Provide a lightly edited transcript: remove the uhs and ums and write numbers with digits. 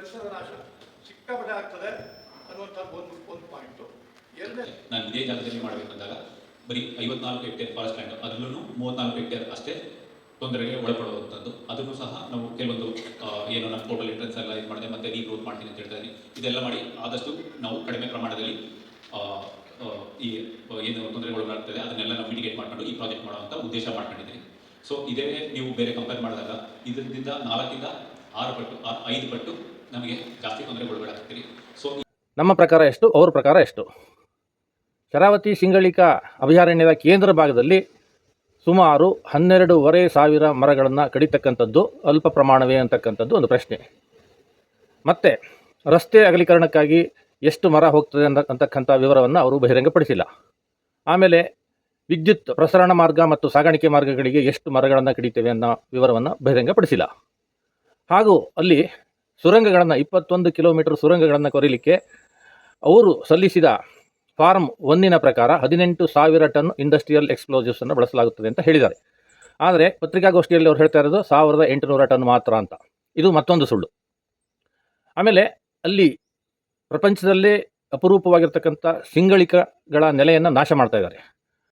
ಪರಿಸರ ನಾಶ ಸಿಕ್ಕಾಪಟ್ಟೆ ಆಗ್ತದೆ ಅನ್ನುವಂಥದ್ದು ಒಂದು ಪಾಯಿಂಟು. ಎರಡನೇ, ನಾನು ಇದೇ ಜಾಗದಲ್ಲಿ ಮಾಡಬೇಕಂದಾಗ ಬರೀ 54 ಹೆಕ್ಟೇರ್ ಫಾರೆಸ್ಟ್ ಲ್ಯಾಂಡ್, ಅದರಲ್ಲೂ 34 ಹೆಕ್ಟೇರ್ ಅಷ್ಟೇ ತೊಂದರೆಗೆ ಒಳಪಡುವಂಥದ್ದು. ಅದನ್ನು ಸಹ ನಾವು ಕೆಲವೊಂದು ಏನು ನಮ್ಮ ಟೋಟಲ್ ಎಂಟ್ರೆನ್ಸ್ ಎಲ್ಲ ಇದು ಮಾಡಿದೆ, ಮತ್ತೆ ರೀಗ್ರೋತ್ ಮಾಡ್ತೀನಿ ಅಂತ ಹೇಳ್ತಾ ಇದ್ದೀನಿ. ಇದೆಲ್ಲ ಮಾಡಿ ಆದಷ್ಟು ನಾವು ಕಡಿಮೆ ಪ್ರಮಾಣದಲ್ಲಿ ಈ ಏನು ತೊಂದರೆಗೊಳಗಾಗ್ತದೆ ಅದನ್ನೆಲ್ಲ ನಾವು ಮಿಟಿಗೇಟ್ ಮಾಡ್ಕೊಂಡು ಈ ಪ್ರಾಜೆಕ್ಟ್ ಮಾಡುವಂಥ ಉದ್ದೇಶ ಮಾಡ್ಕೊಂಡಿದ್ದೀವಿ. ಸೊ ಇದೇ ನೀವು ಬೇರೆ ಕಂಪೇರ್ ಮಾಡಿದಾಗ ಇದರಿಂದ 4 ರಿಂದ 6 ಪಟ್ಟು 5 ಪಟ್ಟು ನಮಗೆ ಜಾಸ್ತಿ ತೊಂದರೆಗೊಳಗಾಗ್ತೀರಿ. ಸೊ ನಮ್ಮ ಪ್ರಕಾರ ಎಷ್ಟು, ಅವ್ರ ಪ್ರಕಾರ ಎಷ್ಟು? ಶರಾವತಿ ಸಿಂಗಳಿಕಾ ಅಭಯಾರಣ್ಯದ ಕೇಂದ್ರ ಭಾಗದಲ್ಲಿ ಸುಮಾರು 12,500 ಮರಗಳನ್ನು ಕಡಿತಕ್ಕಂಥದ್ದು ಅಲ್ಪ ಪ್ರಮಾಣವೇ ಅಂತಕ್ಕಂಥದ್ದು ಒಂದು ಪ್ರಶ್ನೆ. ಮತ್ತು ರಸ್ತೆ ಅಗಲೀಕರಣಕ್ಕಾಗಿ ಎಷ್ಟು ಮರ ಹೋಗ್ತದೆ ಅಂತಕ್ಕಂಥ ವಿವರವನ್ನು ಅವರು ಬಹಿರಂಗಪಡಿಸಿಲ್ಲ. ಆಮೇಲೆ ವಿದ್ಯುತ್ ಪ್ರಸರಣ ಮಾರ್ಗ ಮತ್ತು ಸಾಗಾಣಿಕೆ ಮಾರ್ಗಗಳಿಗೆ ಎಷ್ಟು ಮರಗಳನ್ನು ಕಡಿತೇವೆ ಅನ್ನೋ ವಿವರವನ್ನು ಬಹಿರಂಗಪಡಿಸಿಲ್ಲ. ಹಾಗೂ ಅಲ್ಲಿ ಸುರಂಗಗಳನ್ನು 21 ಕಿಲೋಮೀಟರ್ ಸುರಂಗಗಳನ್ನು ಕೊರೆಯಲಿಕ್ಕೆ ಅವರು ಸಲ್ಲಿಸಿದ ಫಾರ್ಮ್ 1 ಪ್ರಕಾರ 18,000 ಟನ್ ಇಂಡಸ್ಟ್ರಿಯಲ್ ಎಕ್ಸ್ಪ್ಲೋಸಿವ್ಸನ್ನು ಬಳಸಲಾಗುತ್ತದೆ ಅಂತ ಹೇಳಿದ್ದಾರೆ. ಆದರೆ ಪತ್ರಿಕಾಗೋಷ್ಠಿಯಲ್ಲಿ ಅವ್ರು ಹೇಳ್ತಾ ಇರೋದು 1,800 ಟನ್ ಮಾತ್ರ ಅಂತ. ಇದು ಮತ್ತೊಂದು ಸುಳ್ಳು. ಆಮೇಲೆ ಅಲ್ಲಿ ಪ್ರಪಂಚದಲ್ಲೇ ಅಪರೂಪವಾಗಿರ್ತಕ್ಕಂಥ ಸಿಂಗಳಿಕಗಳ ನೆಲೆಯನ್ನು ನಾಶ ಮಾಡ್ತಾ ಇದ್ದಾರೆ.